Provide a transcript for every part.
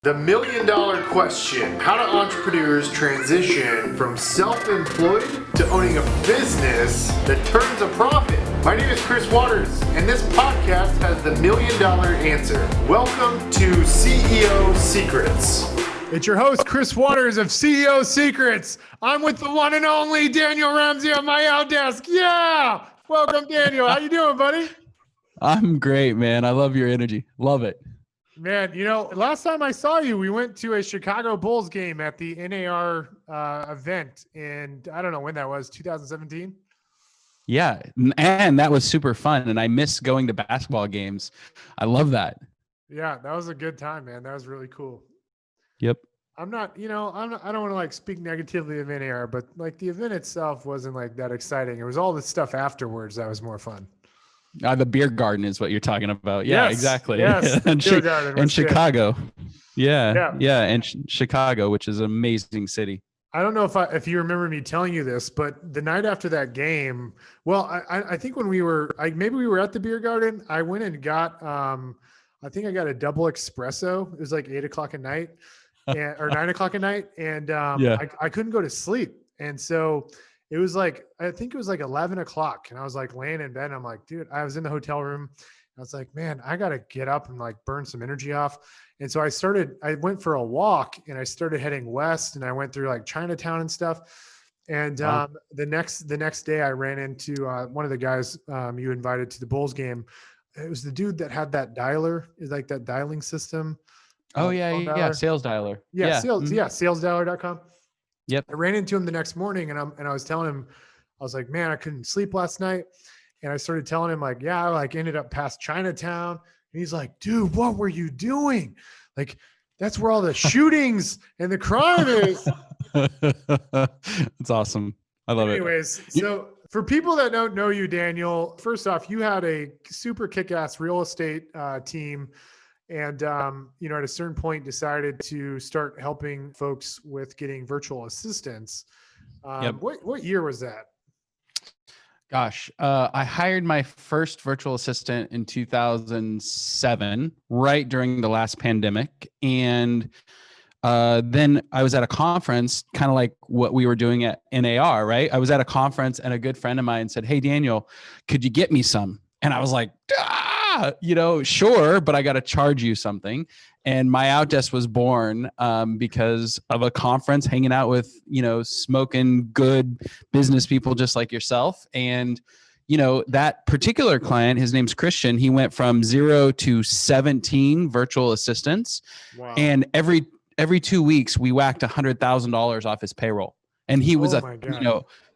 The million dollar question: how do entrepreneurs transition from self-employed to owning a business that turns a profit? My name is Chris Waters, and this podcast has the million dollar answer. Welcome to CEO Secrets. It's your host, Chris Waters of CEO Secrets. I'm with the one and only Daniel Ramsey on my out desk. Yeah! Welcome, Daniel. How you doing, buddy? I'm great, man. I love your energy. Love it. Man, you know, last time I saw you, we went to a Chicago Bulls game at the NAR event in, I don't know when that was, 2017? Yeah, and that was super fun, and I miss going to basketball games. I love that. Yeah, that was a good time, man. That was really cool. Yep. I don't want to like speak negatively of NAR, but like the event itself wasn't like that exciting. It was all the stuff afterwards that was more fun. The beer garden is what you're talking about. Yeah, Yes, exactly. yes, and beer garden was Chicago. Yeah. And Chicago, which is an amazing city. I don't know if you remember me telling you this, but the night after that game, well, I think when maybe we were at the beer garden, I went and got, I think I got a double espresso. It was like 8 o'clock at night or 9 o'clock at night. And I couldn't go to sleep. And so it was like, I think it was like 11 o'clock and I was like laying in bed and I'm like, dude, I was in the hotel room. I was like, man, I got to get up and like burn some energy off. And so I went for a walk and I started heading west and I went through like Chinatown and stuff. And the next day I ran into one of the guys you invited to the Bulls game. It was the dude that had that dialer, is like that dialing system. Oh yeah. Sales dialer. Salesdialer.com. Yep. I ran into him the next morning and I was telling him, I was like, man, I couldn't sleep last night. And I started telling him like, yeah, I like ended up past Chinatown. And he's like, dude, what were you doing? Like, that's where all the shootings and the crime is. That's awesome. I love it. Anyways, so for people that don't know you, Daniel, first off, you had a super kick-ass real estate team. And, at a certain point decided to start helping folks with getting virtual assistants. Yep. What year was that? Gosh, I hired my first virtual assistant in 2007, right during the last pandemic. And then I was at a conference, kind of like what we were doing at NAR, right? I was at a conference and a good friend of mine said, hey, Daniel, could you get me some? And I was like, sure, but I got to charge you something. And my outdesk was born because of a conference, hanging out with, smoking good business people just like yourself. And, that particular client, his name's Christian, he went from 0 to 17 virtual assistants. Wow. And every 2 weeks, we whacked $100,000 off his payroll. And he was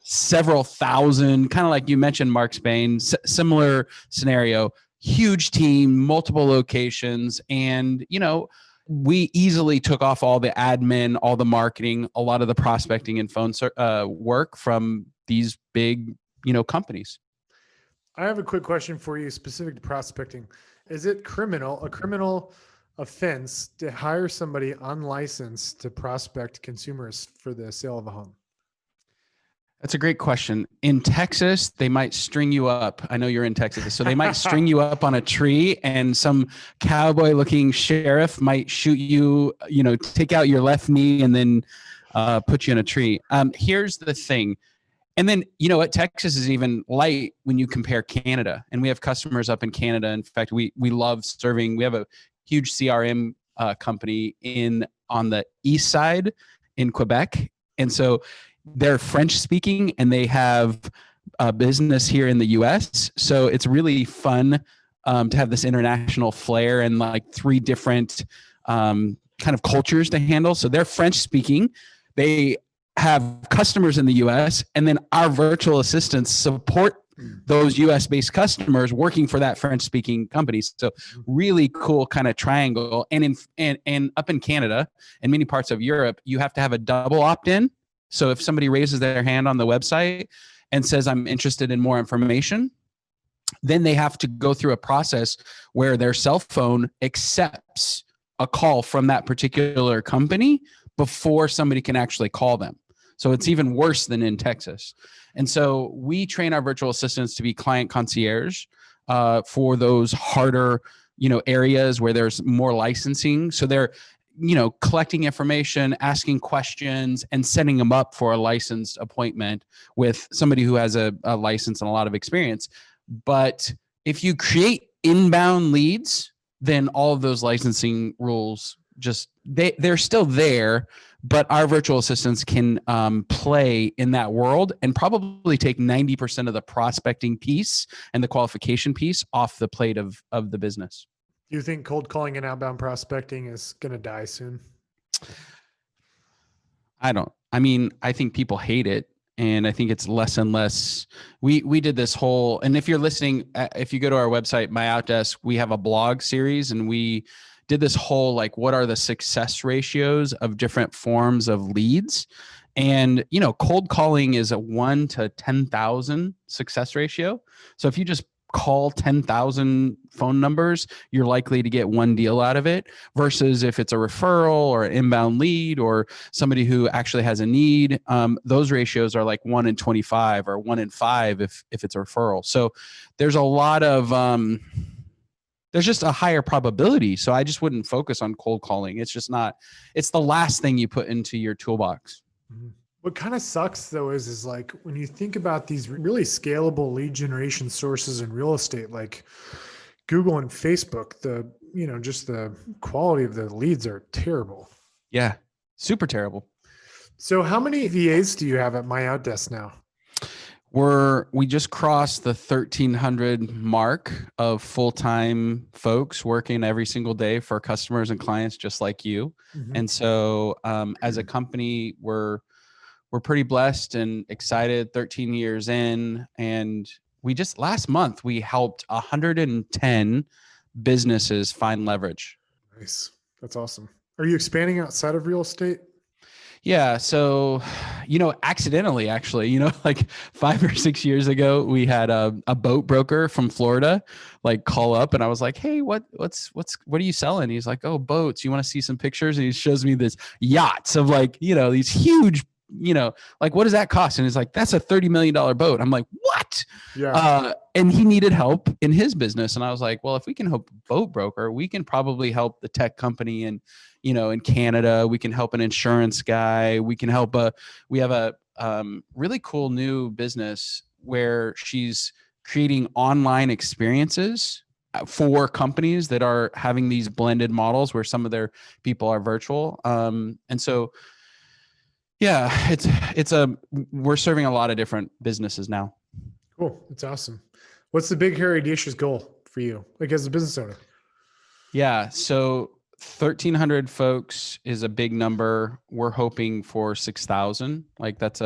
several thousand, kind of like you mentioned, Mark Spain, similar scenario. Huge team, multiple locations. And, we easily took off all the admin, all the marketing, a lot of the prospecting and phone work from these big, companies. I have a quick question for you specific to prospecting. Is it a criminal offense to hire somebody unlicensed to prospect consumers for the sale of a home? That's a great question. In Texas, they might string you up. I know you're in Texas. So they might string you up on a tree and some cowboy looking sheriff might shoot you, take out your left knee and then put you in a tree. Here's the thing. And then, Texas is even light when you compare Canada. And we have customers up in Canada. In fact, we love serving. We have a huge CRM company on the east side in Quebec. And so they're French speaking and they have a business here in the US. So it's really fun to have this international flair and like 3 different kind of cultures to handle. So they're French speaking. They have customers in the US and then our virtual assistants support those US based customers working for that French speaking company. So really cool kind of triangle. And up in Canada and many parts of Europe, you have to have a double opt-in. So if somebody raises their hand on the website and says, I'm interested in more information, then they have to go through a process where their cell phone accepts a call from that particular company before somebody can actually call them. So it's even worse than in Texas. And so we train our virtual assistants to be client concierge for those harder, areas where there's more licensing. So they're collecting information, asking questions, and setting them up for a licensed appointment with somebody who has a license and a lot of experience. But if you create inbound leads, then all of those licensing rules they're still there, but our virtual assistants can play in that world and probably take 90% of the prospecting piece and the qualification piece off the plate of the business. Do you think cold calling and outbound prospecting is going to die soon? I think people hate it. And I think it's less and less. We did this whole, and if you're listening, if you go to our website, My Outdesk, we have a blog series, and we did this whole, like, what are the success ratios of different forms of leads? And, cold calling is a 1 to 10,000 success ratio. So if you just call 10,000 phone numbers, you're likely to get one deal out of it, versus if it's a referral or an inbound lead or somebody who actually has a need, those ratios are like 1 in 25 or 1 in 5 if it's a referral. So there's a lot of there's just a higher probability. So I just wouldn't focus on cold calling. It's just not, it's the last thing you put into your toolbox. What kind of sucks though is like when you think about these really scalable lead generation sources in real estate, like Google and Facebook, just the quality of the leads are terrible. Yeah. Super terrible. So how many VAs do you have at My Outdesk now? We just crossed the 1,300 mark of full-time folks working every single day for customers and clients just like you. Mm-hmm. And so as a company, we're pretty blessed and excited, 13 years in. And we just last month, we helped 110 businesses find leverage. Nice. That's awesome. Are you expanding outside of real estate? Yeah. So, accidentally, actually, like 5 or 6 years ago, we had a boat broker from Florida, like, call up, and I was like, "Hey, what are you selling?" He's like, "Oh, boats. You want to see some pictures?" And he shows me this yachts of, like, these huge, like, what does that cost? And he's like, "That's a $30 million boat." I'm like, "What?" Yeah. And he needed help in his business. And I was like, well, if we can help a boat broker, we can probably help the tech company in Canada. We can help an insurance guy. We can help we have a really cool new business where she's creating online experiences for companies that are having these blended models where some of their people are virtual. And so, yeah, we're serving a lot of different businesses now. Cool. That's awesome. What's the big, hairy, audacious goal for you, like, as a business owner? Yeah. So 1,300 folks is a big number. We're hoping for 6,000. Like, that's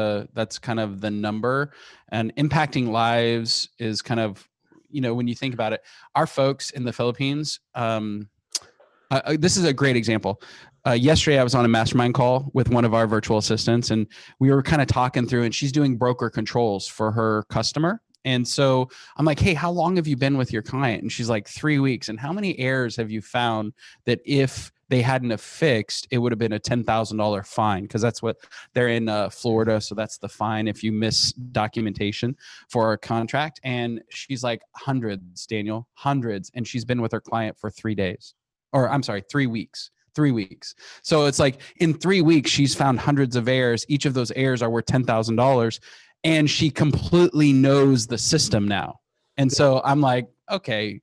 kind of the number, and impacting lives is kind of, when you think about it, our folks in the Philippines, this is a great example. Yesterday, I was on a mastermind call with one of our virtual assistants, and we were kind of talking through, and she's doing broker controls for her customer. And so I'm like, "Hey, how long have you been with your client?" And she's like, 3 weeks. "And how many errors have you found that if they hadn't have fixed, it would have been a $10,000 fine?" Because that's what they're in Florida. So that's the fine if you miss documentation for a contract. And she's like, "Hundreds, Daniel, hundreds." And she's been with her client for 3 days, or I'm sorry, 3 weeks. 3 weeks. So it's like in 3 weeks, she's found hundreds of errors. Each of those errors are worth $10,000. And she completely knows the system now. And so I'm like, okay,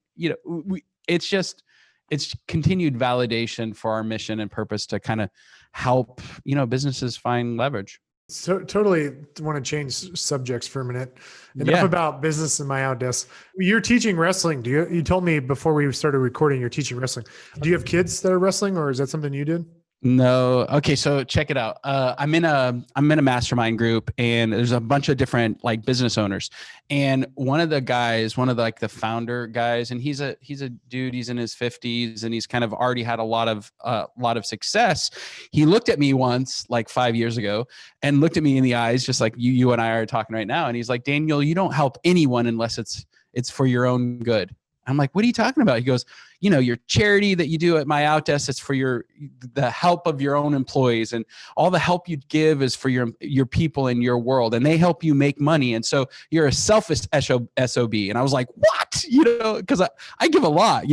it's continued validation for our mission and purpose to kind of help, businesses find leverage. So totally want to change subjects for a minute. Enough about business in My Outdesk. You're teaching wrestling. You told me before we started recording, you're teaching wrestling. Do you have kids that are wrestling, or is that something you did? No. Okay. So check it out. I'm in a mastermind group, and there's a bunch of different, like, business owners. And one of the founder guys, and he's a dude, he's in his 50s, and he's kind of already had a lot of success. He looked at me once, like 5 years ago, and looked at me in the eyes, just like you and I are talking right now. And he's like, "Daniel, you don't help anyone unless it's for your own good." I'm like, what are you talking about? He goes, your charity that you do at my outdesk, it's for the help of your own employees, and all the help you give is for your people in your world, and they help you make money. And so you're a selfish SOB. And I was like, what? Because I give a lot,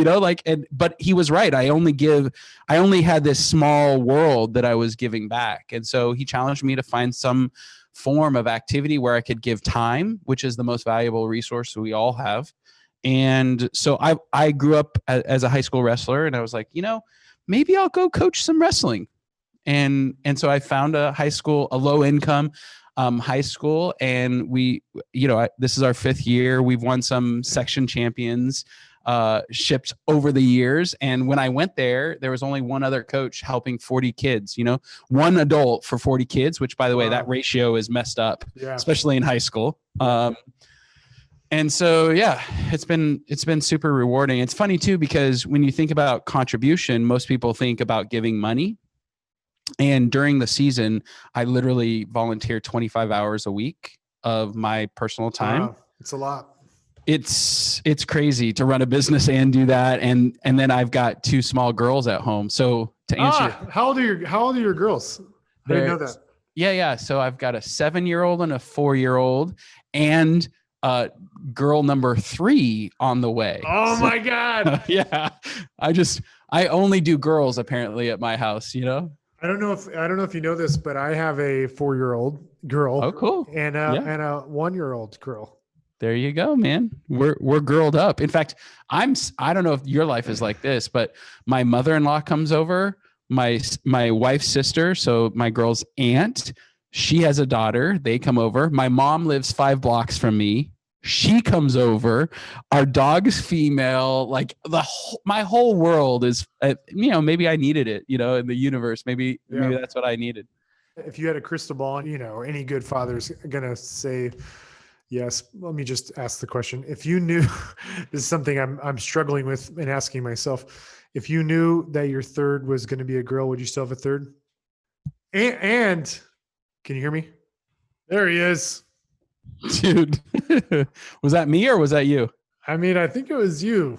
but he was right. I only had this small world that I was giving back. And so he challenged me to find some form of activity where I could give time, which is the most valuable resource we all have. And so I grew up as a high school wrestler, and I was like, maybe I'll go coach some wrestling. And so I found a low income high school, and this is our 5th year. We've won some section champions ships over the years. And when I went there was only one other coach helping 40 kids, one adult for 40 kids, which, by the way, that ratio is messed up, especially in high school. And so, it's been super rewarding. It's funny too, because when you think about contribution, most people think about giving money. And during the season, I literally volunteer 25 hours a week of my personal time. Wow, it's a lot. It's crazy to run a business and do that. And then I've got 2 small girls at home. So to answer, how old are your girls? I didn't know that. Yeah. So I've got a 7-year-old and a 4-year-old, and girl number 3 on the way. Oh my God. Yeah. I only do girls apparently at my house, I don't know if you know this, but I have a 4-year-old girl. Oh, cool. And a 1-year-old girl. There you go, man. We're girled up. In fact, I don't know if your life is like this, but my mother-in-law comes over, my wife's sister, so my girl's aunt, she has a daughter. They come over. My mom lives 5 blocks from me. She comes over. Our dog's female. Like my whole world is, maybe I needed it, in the universe. Maybe that's what I needed. If you had a crystal ball, any good father's going to say yes. Let me just ask the question. If you knew, this is something I'm struggling with and asking myself, if you knew that your third was going to be a girl, would you still have a third? And can you hear me? There he is. Dude, was that me or was that you? I mean, I think it was you.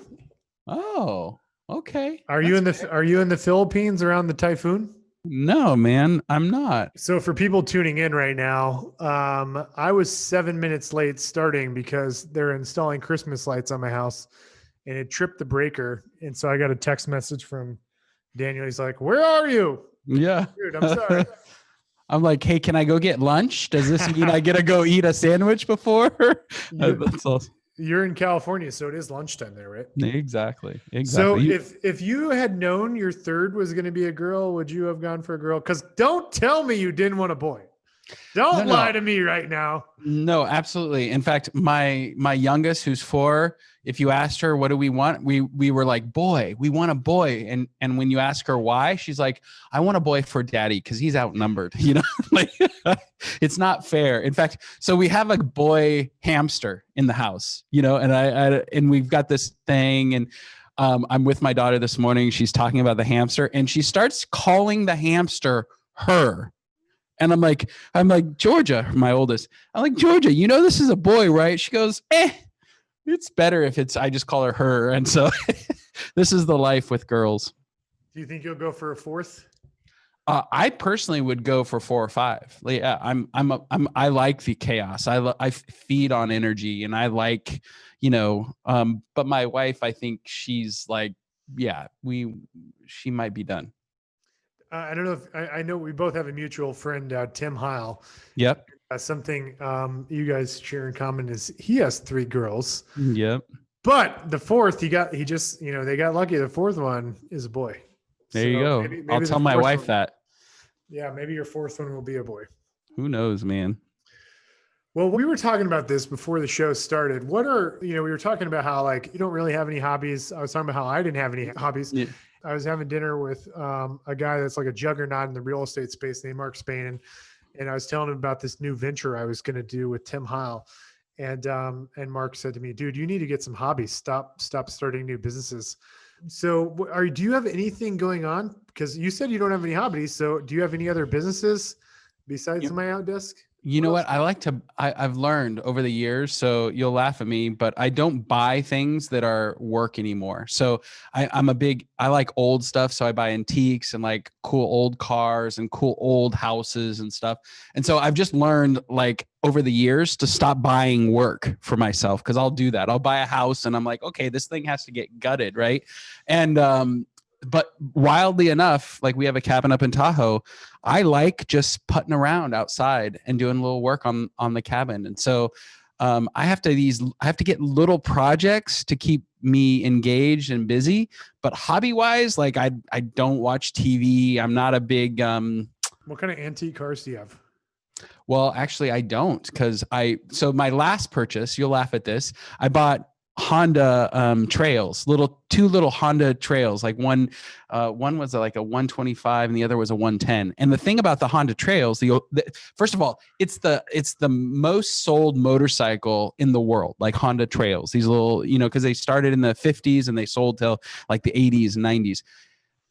Oh, okay. Are you in the Philippines around the typhoon? No, man, I'm not. So for people tuning in right now, I was 7 minutes late starting because they're installing Christmas lights on my house, and it tripped the breaker. And so I got a text message from Daniel. He's like, "Where are you?" Yeah. Dude, I'm sorry. I'm like, hey, can I go get lunch? Does this mean I get to go eat a sandwich before? That's awesome. You're in California, so it is lunchtime there, right? Exactly. So if you had known your third was going to be a girl, would you have gone for a girl? Because don't tell me you didn't want a boy. Don't lie to me right now. No, absolutely. In fact, my youngest, who's 4, if you asked her, what do we want? We were like, boy, we want a boy. And when you ask her why, she's like, I want a boy for daddy because he's outnumbered. Like it's not fair. In fact, so we have a boy hamster in the house, and we've got this thing, and I'm with my daughter this morning. She's talking about the hamster, and she starts calling the hamster her. And I'm like, Georgia, my oldest. I'm like, Georgia, this is a boy, right? She goes, it's better if I just call her. And so this is the life with girls. Do you think you'll go for a 4th? I personally would go for 4 or 5. Yeah, I like the chaos. I feed on energy, and I like, but my wife, I think she's like, she might be done. I don't know if I know we both have a mutual friend, Tim Heil. Yep. Something you guys share in common is he has 3 girls. Yep. But the 4th, they got lucky. The 4th one is a boy. There you go. Maybe I'll tell my wife that. Yeah, maybe your 4th one will be a boy. Who knows, man? Well, we were talking about this before the show started. We were talking about how you don't really have any hobbies. I was talking about how I didn't have any hobbies. Yeah. I was having dinner with a guy that's like a juggernaut in the real estate space named Mark Spain. And I was telling him about this new venture I was going to do with Tim Heil. And Mark said to me, dude, you need to get some hobbies. Stop starting new businesses. So do you have anything going on? Because you said you don't have any hobbies. So do you have any other businesses besides my outdesk? You know what? I've learned over the years, so you'll laugh at me, but I don't buy things that are work anymore. So I like old stuff. So I buy antiques and like cool old cars and cool old houses and stuff. And so I've just learned like over the years to stop buying work for myself. Cause I'll do that. I'll buy a house and I'm like, okay, this thing has to get gutted. Right. And, but wildly enough, like we have a cabin up in Tahoe. I like just putting around outside and doing a little work on the cabin. And so I have to get little projects to keep me engaged and busy. But hobby wise, like I don't watch TV. I'm not a big What kind of antique cars do you have? well, actually I don't, because so my last purchase, you'll laugh at this. I bought Honda trails, two little Honda trails. Like one was like a 125 and the other was a 110. And the thing about the Honda trails, first of all, it's the most sold motorcycle in the world, like Honda trails. These little, because they started in the 50s and they sold till like the 80s and 90s.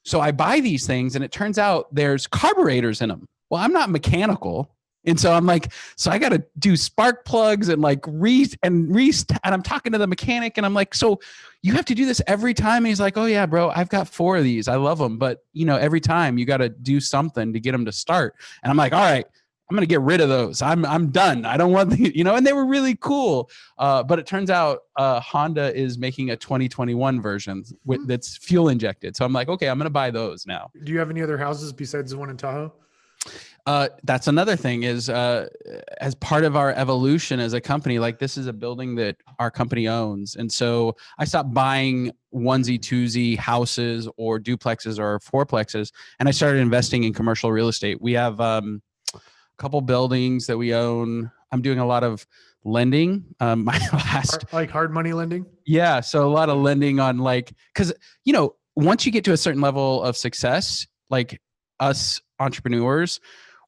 So I buy these things and it turns out there's carburetors in them. Well, I'm not mechanical. And so I'm like, so I got to do spark plugs and like and I'm talking to the mechanic and I'm like, so you have to do this every time. And he's like, oh yeah, bro, I've got 4 of these. I love them. But every time you got to do something to get them to start. And I'm like, all right, I'm going to get rid of those. I'm done. I don't want and they were really cool. But it turns out Honda is making a 2021 version that's fuel injected. So I'm like, okay, I'm going to buy those now. Do you have any other houses besides the one in Tahoe? That's another thing is as part of our evolution as a company, like this is a building that our company owns. And so I stopped buying onesie twosie houses or duplexes or fourplexes. And I started investing in commercial real estate. We have a couple buildings that we own. I'm doing a lot of lending. My last like hard money lending. Yeah. So a lot of lending on cause once you get to a certain level of success, like us entrepreneurs,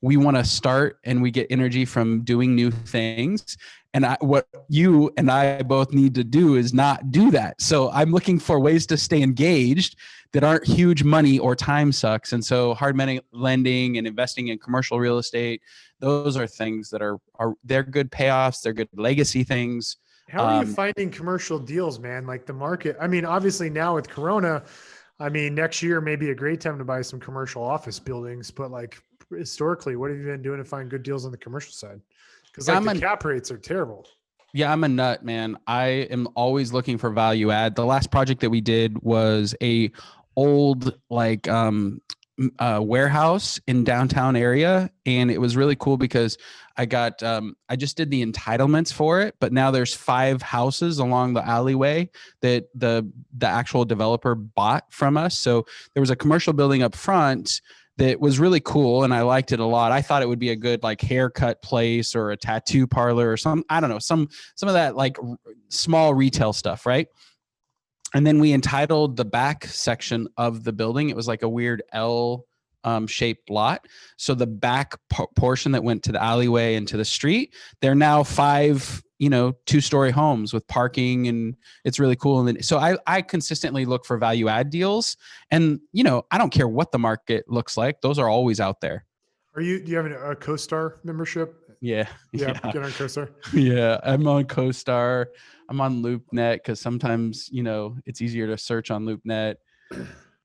we want to start and we get energy from doing new things. And what you and I both need to do is not do that. So I'm looking for ways to stay engaged that aren't huge money or time sucks. And so hard money lending and investing in commercial real estate, those are things that they're good payoffs. They're good legacy things. How are you finding commercial deals, man? Like the market. I mean, obviously now with Corona, next year may be a great time to buy some commercial office buildings, but like historically, what have you been doing to find good deals on the commercial side? Because the cap rates are terrible. Yeah, I'm a nut, man. I am always looking for value add. The last project that we did was a old warehouse in downtown area, and it was really cool because I just did the entitlements for it, but now there's 5 houses along the alleyway that the actual developer bought from us. So there was a commercial building up front that was really cool, and I liked it a lot. I thought it would be a good like haircut place or a tattoo parlor or some of that like small retail stuff, right? And then we entitled the back section of the building. It was like a weird L shaped lot. So the back portion that went to the alleyway and to the street, they're now 5 2-story homes with parking, and it's really cool. And then, so I consistently look for value add deals, and I don't care what the market looks like. Those are always out there. Do you have a CoStar membership? Yeah. Get on CoStar. Yeah. I'm on CoStar. I'm on LoopNet because sometimes, it's easier to search on LoopNet.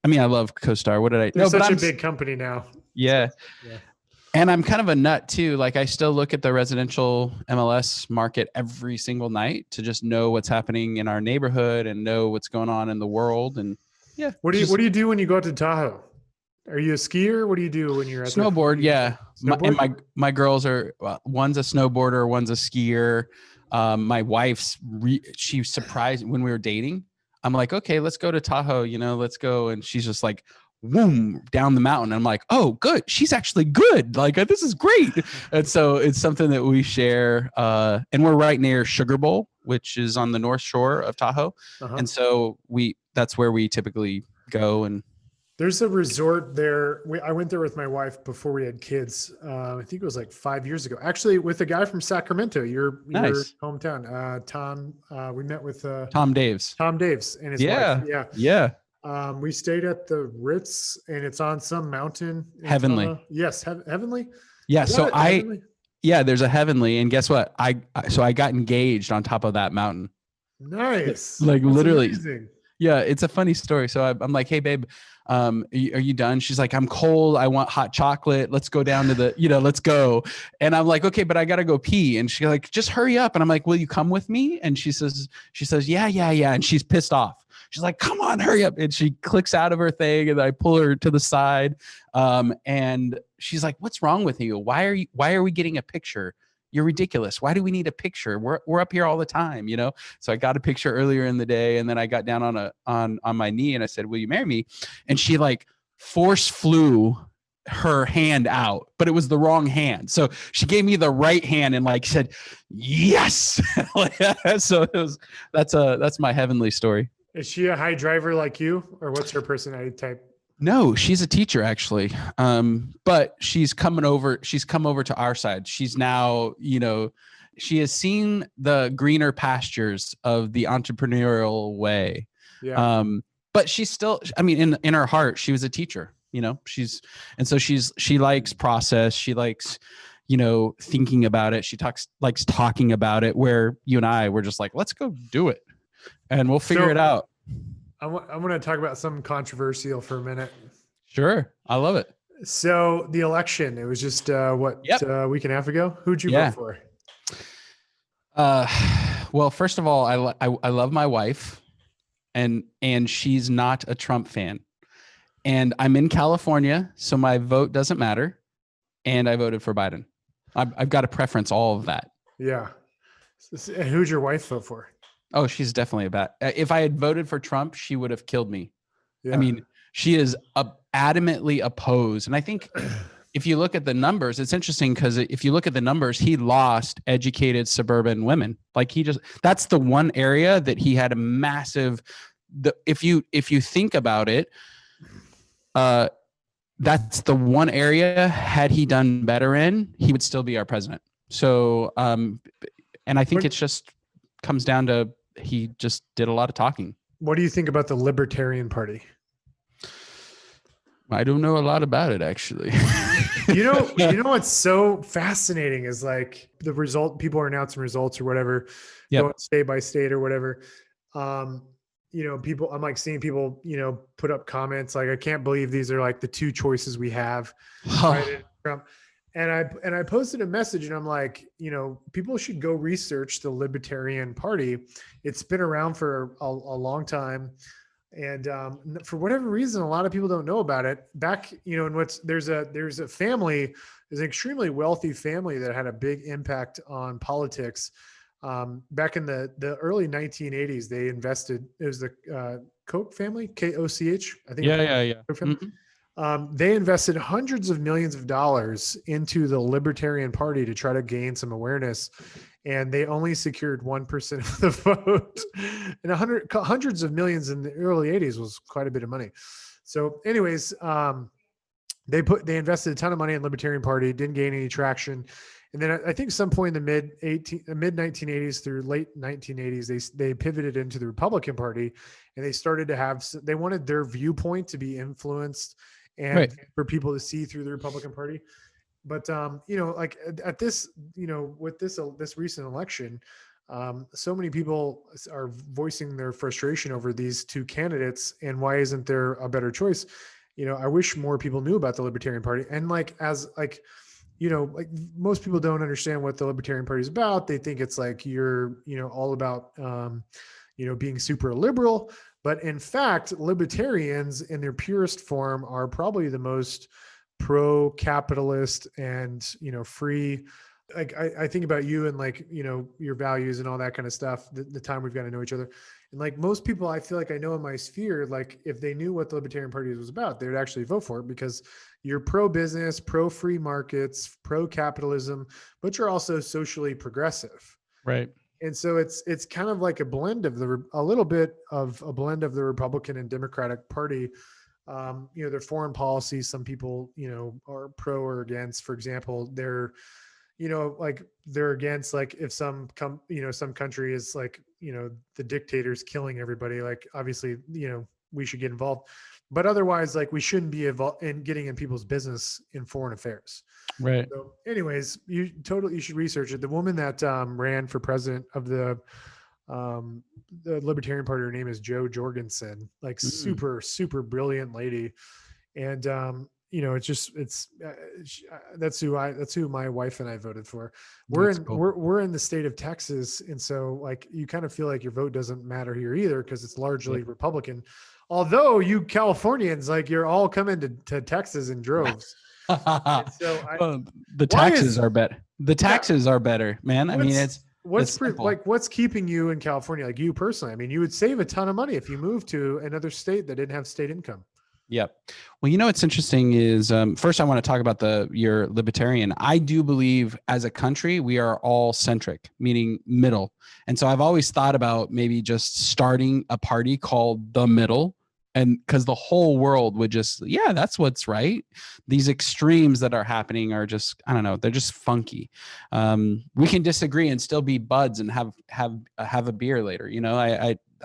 I mean, I love CoStar. What did I? They're such a big company now. Yeah. Yeah. And I'm kind of a nut too. Like I still look at the residential MLS market every single night to just know what's happening in our neighborhood and know what's going on in the world. And yeah. What do you do when you go out to Tahoe? Are you a skier? What do you do when you're at snowboard? Yeah. Snowboard? My girls are, one's a snowboarder, one's a skier. My wife's, she surprised when we were dating. I'm like, okay, let's go to Tahoe, let's go. And she's just like, boom, down the mountain. I'm like, oh, good. She's actually good. Like, this is great. And so it's something that we share. And we're right near Sugar Bowl, which is on the North Shore of Tahoe. Uh-huh. And so that's where we typically go. And there's a resort there. I went there with my wife before we had kids. I think it was like 5 years ago, actually, with a guy from Sacramento, your hometown, Tom. We met with Tom Daves and his wife. Yeah. We stayed at the Ritz, and it's on some mountain. Heavenly. Yes. Heavenly. Yeah. So Heavenly? Yeah, there's a heavenly, and guess what? So I got engaged on top of that mountain. Nice. Like That's literally. amazing. Yeah, it's a funny story. So I'm like, hey, babe, are you done? She's like, I'm cold. I want hot chocolate. Let's go down to let's go. And I'm like, okay, but I got to go pee. And she's like, just hurry up. And I'm like, will you come with me? And she says, yeah, yeah, yeah. And she's pissed off. She's like, come on, hurry up. And she clicks out of her thing and I pull her to the side. And she's like, what's wrong with you? Why are we getting a picture? You're ridiculous. Why do we need a picture? We're up here all the time, you know? So I got a picture earlier in the day, and then I got down on my knee and I said, will you marry me? And she like force flew her hand out, but it was the wrong hand. So she gave me the right hand and like said, yes. So that's my heavenly story. Is she a high driver like you, or what's her personality type? No, she's a teacher actually. But she's come over to our side. She's now, she has seen the greener pastures of the entrepreneurial way. Yeah. But she's still, I mean, in her heart, she was a teacher, she likes process. She likes, thinking about it. She likes talking about it, where you and I were just like, let's go do it and we'll figure it out. I want to talk about something controversial for a minute. Sure. I love it. So the election, it was just a week and a half ago. Who'd you vote for? Well, first of all, I love my wife, and she's not a Trump fan, and I'm in California, so my vote doesn't matter. And I voted for Biden. I've got a preference, all of that. Yeah. And who'd your wife vote for? Oh, she's definitely a bad. If I had voted for Trump, she would have killed me. Yeah. I mean, she is adamantly opposed. And I think if you look at the numbers, it's interesting because if you look at the numbers, he lost educated suburban women. Like that's the one area that he had a massive, if you think about it, that's the one area, had he done better in, he would still be our president. So, and I think it's just comes down to, he just did a lot of talking. What do you think about the Libertarian Party? I don't know a lot about it, actually. You know what's so fascinating is like the result, people are announcing results or whatever, going state by state or whatever. I'm like seeing people, put up comments like, I can't believe these are like the two choices we have. Biden, Trump. And I posted a message and I'm like, people should go research the Libertarian Party. It's been around for a long time. And for whatever reason, a lot of people don't know about it. Back, there's a family, there's an extremely wealthy family that had a big impact on politics. Back in the early 1980s, they invested, it was the Koch family, Koch, I think. Yeah. They invested hundreds of millions of dollars into the Libertarian Party to try to gain some awareness. And they only secured 1% of the vote. And hundreds of millions in the early 80s was quite a bit of money. So anyways, they invested a ton of money in the Libertarian Party, didn't gain any traction. And then I think some point in the mid 1980s through late 1980s, they pivoted into the Republican Party, and they started to they wanted their viewpoint to be influenced and for people to see through the Republican Party. But, like at this, with this recent election, so many people are voicing their frustration over these two candidates and why isn't there a better choice? I wish more people knew about the Libertarian Party. And like most people don't understand what the Libertarian Party is about. They think it's like you're, all about, being super liberal. But in fact, libertarians in their purest form are probably the most pro-capitalist and, free. Like I think about you and like, your values and all that kind of stuff, the time we've got to know each other. And like most people, I feel like I know in my sphere, like if they knew what the Libertarian Party was about, they would actually vote for it because you're pro-business, pro-free markets, pro-capitalism, but you're also socially progressive. Right. And so it's kind of like a little bit of a blend of the Republican and Democratic Party. Their foreign policy, some people, are pro or against. For example, they're against like if some country is like, the dictator's killing everybody, like obviously, we should get involved. but otherwise, like we shouldn't be in getting in people's business in foreign affairs. Right. So anyways, you should research it. The woman that ran for president of the Libertarian Party, her name is Jo Jorgensen, like Mm, super brilliant lady. And that's who my wife and I voted for. that's cool. We're in the state of Texas, and so like you kind of feel like your vote doesn't matter here either because it's largely Yep. Republican. Although you Californians, like you're all coming to Texas in droves. And so Well, the why taxes is are better. The yeah, taxes are better, man. I mean, it's simple. what's keeping you in California? Like you personally, I mean, you would save a ton of money if you moved to another state that didn't have state income. Yep. Well, what's interesting is first I want to talk about your libertarian. I do believe as a country we are all centric, meaning middle. And so I've always thought about maybe just starting a party called the middle, and because the whole world would just, yeah, that's what's right. These extremes that are happening are just, I don't know, they're just funky. We can disagree and still be buds and have a beer later.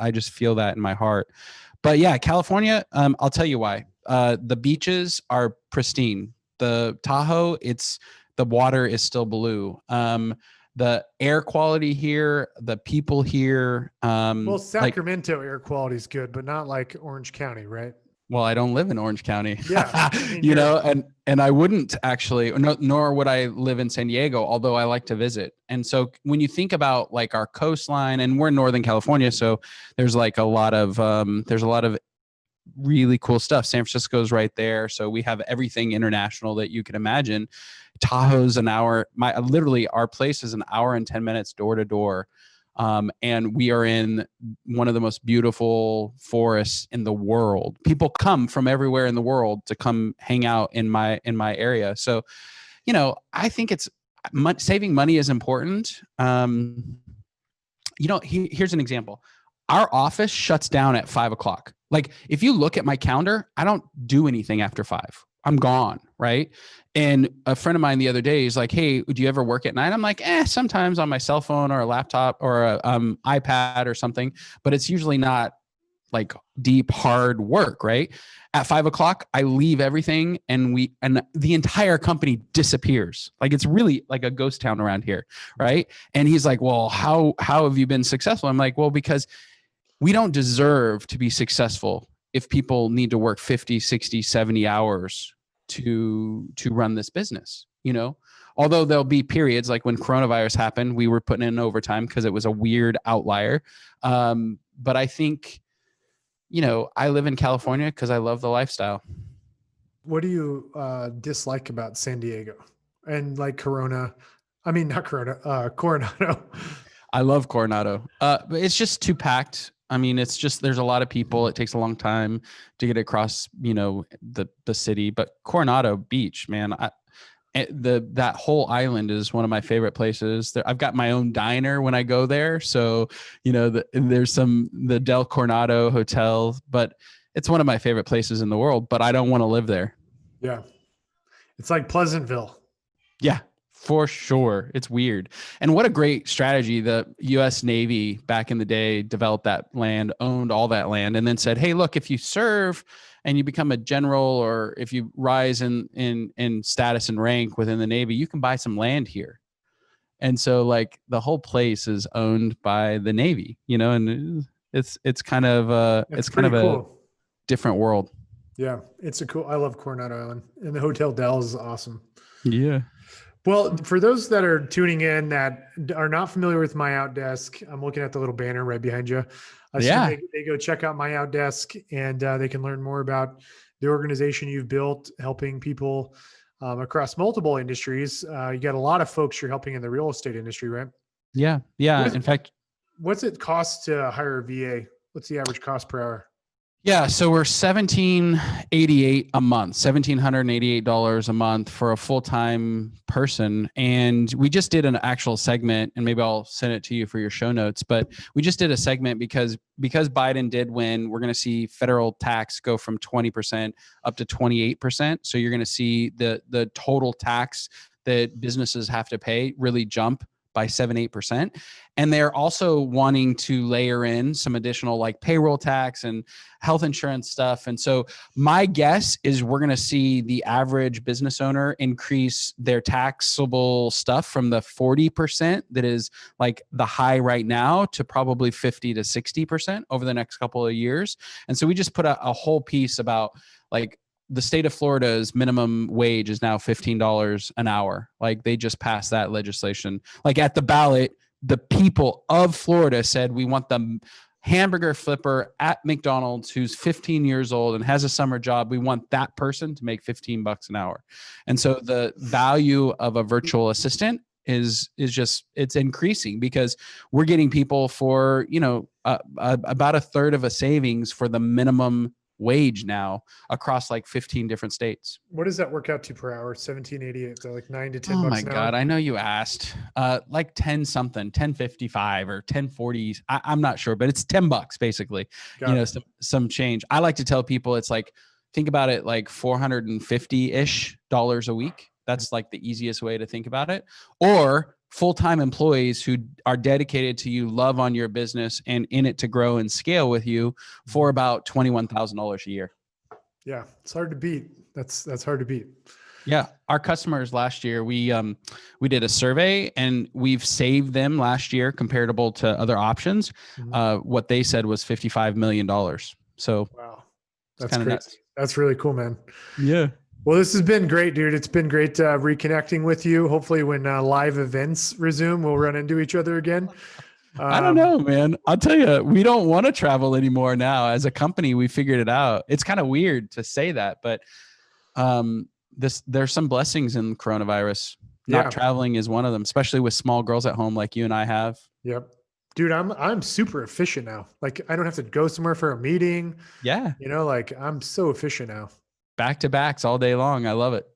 I just feel that in my heart. But yeah, California, I'll tell you why. The beaches are pristine. The Tahoe, the water is still blue. The air quality here, the people here. Well, Sacramento air quality is good, but not like Orange County, right? Well, I don't live in Orange County. Yeah, I mean, and I wouldn't actually, nor would I live in San Diego, although I like to visit. And so when you think about like our coastline, and we're in Northern California, so there's like a lot of really cool stuff. San Francisco's right there, so we have everything international that you can imagine. Tahoe's an hour. Literally, our place is an hour and 10 minutes door to door. And we are in one of the most beautiful forests in the world. People come from everywhere in the world to come hang out in my area. So, I think saving money is important. Here's an example. Our office shuts down at 5:00. Like if you look at my calendar, I don't do anything after 5. I'm gone. Right. And a friend of mine the other day is like, hey, do you ever work at night? I'm like, sometimes on my cell phone or a laptop or a iPad or something, but it's usually not like deep, hard work. Right. At 5:00, I leave everything and the entire company disappears. Like it's really like a ghost town around here. Right. And he's like, well, how have you been successful? I'm like, well, because we don't deserve to be successful if people need to work 50, 60, 70 hours to run this business, although there'll be periods like when coronavirus happened, we were putting in overtime because it was a weird outlier. But I think, I live in California because I love the lifestyle. What do you dislike about San Diego and like Coronado? I love Coronado. But it's just too packed. I mean, it's just, there's a lot of people. It takes a long time to get across, the city, but Coronado Beach, man, that whole island is one of my favorite places. I've got my own diner when I go there. So, there's the Del Coronado Hotel, but it's one of my favorite places in the world, but I don't want to live there. Yeah. It's like Pleasantville. Yeah. For sure. It's weird. And what a great strategy. The US Navy back in the day developed that land, owned all that land, and then said, hey, look, if you serve and you become a general, or if you rise in status and rank within the Navy, you can buy some land here. And so like the whole place is owned by the Navy, and it's kind of a different world. Yeah. I love Coronado Island, and the Hotel Del is awesome. Yeah. Well, for those that are tuning in that are not familiar with My Outdesk, I'm looking at the little banner right behind you. They go check out My Outdesk, and they can learn more about the organization you've built, helping people across multiple industries. You got a lot of folks you're helping in the real estate industry, right? Yeah. Yeah. In fact, what's it cost to hire a VA? What's the average cost per hour? Yeah, so we're $1,788 a month, $1,788 a month for a full-time person. And we just did an actual segment, and maybe I'll send it to you for your show notes, but we just did a segment because Biden did win. We're going to see federal tax go from 20% up to 28%. So you're going to see the total tax that businesses have to pay really jump by 7-8%. And they're also wanting to layer in some additional like payroll tax and health insurance stuff. And so my guess is we're going to see the average business owner increase their taxable stuff from the 40% that is like the high right now to probably 50 to 60% over the next couple of years. And so we just put a whole piece about like the state of Florida's minimum wage is now $15 an hour. Like they just passed that legislation. Like at the ballot, the people of Florida said, we want the hamburger flipper at McDonald's who's 15 years old and has a summer job. We want that person to make $15 an hour. And so the value of a virtual assistant is just, it's increasing because we're getting people for, you know, about a third of a savings for the minimum wage now across like 15 different states. What does that work out to per hour? 17.88. So like 9 to 10 Oh bucks my an God. hour? I know you asked, like 10 something, 10.55 or 10.40. I'm not sure, but it's $10 basically, Got it. some change. I like to tell people it's like, think about it like $450-ish a week. That's like the easiest way to think about it. Or full-time employees who are dedicated to you, love on your business and in it to grow and scale with you for about $21,000 a year. Yeah. It's hard to beat. That's hard to beat. Yeah. Our customers last year, we did a survey and we've saved them last year comparable to other options. What they said was $55 million. So Wow. it's That's kind of crazy. nuts. That's really cool, man. Yeah. Well, this has been great, dude. It's been great reconnecting with you. Hopefully when live events resume, we'll run into each other again. I don't know, man. I'll tell you, we don't want to travel anymore now. As a company, we figured it out. It's kind of weird to say that, but there's some blessings in coronavirus. Not traveling is one of them, especially with small girls at home like you and I have. Yep. Dude, I'm super efficient now. Like I don't have to go somewhere for a meeting. Yeah. You know, like I'm so efficient now. Back to backs all day long. I love it.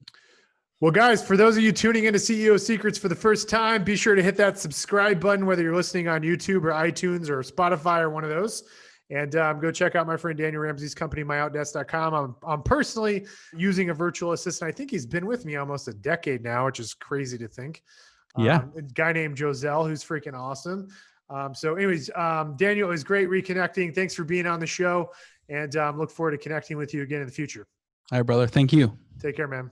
Well, guys, for those of you tuning into CEO Secrets for the first time, be sure to hit that subscribe button, whether you're listening on YouTube or iTunes or Spotify or one of those. And go check out my friend Daniel Ramsey's company, myoutdesk.com. I'm personally using a virtual assistant. I think he's been with me almost a decade now, which is crazy to think. Yeah. A guy named Joselle, who's freaking awesome. So anyways, Daniel, it was great reconnecting. Thanks for being on the show. And look forward to connecting with you again in the future. All right, brother. Thank you. Take care, man.